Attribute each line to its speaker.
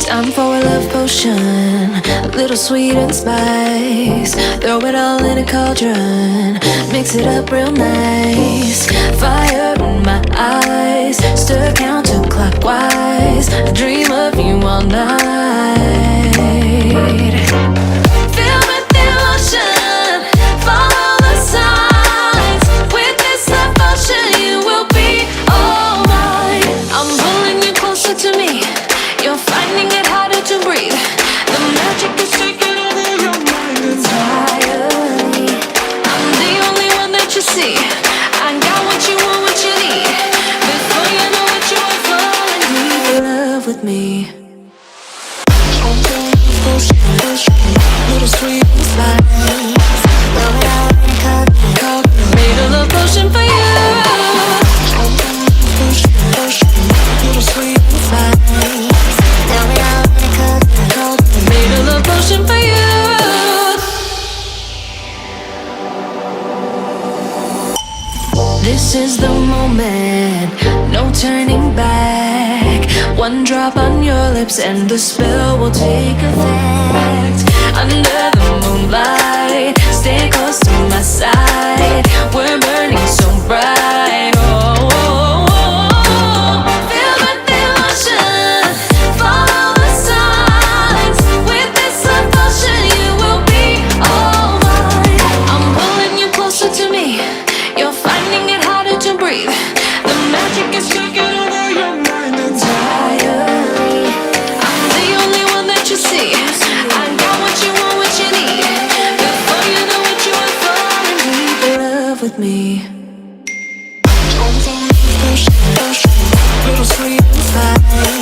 Speaker 1: Time for a love potion, a little sweet and spice. Throw it all in a cauldron, mix it up real nice. Fire in my eyes, stir counterclockwise. I dream of you all night. Feel with the emotion, follow the signs. With this love potion, you will be all mine. I'm pulling you closer to me. You're finding it harder to breathe. The magic is taking over your mind entirely. I'm the only one that you see. I got what you want, what you need. Before you know it, you are falling deep in love with me. Little sweet spice. Made a love potion for you. Little sweet spice. Made a love potion for you. This is the moment, no turning back. One drop on your lips and the spell will take effect. Under the moonlight, stay close to my side. We're burning so bright. Oh, oh, oh, oh. Feel the emotion, follow the signs. With this love potion, you will be all mine. I'm pulling you closer to me. You're finding it harder to breathe. The magic is taking over your mind entirely. I'm the only one that you see. I got what you want, what you need. Before you know it, you are falling deep in love with me. Little sweet spice.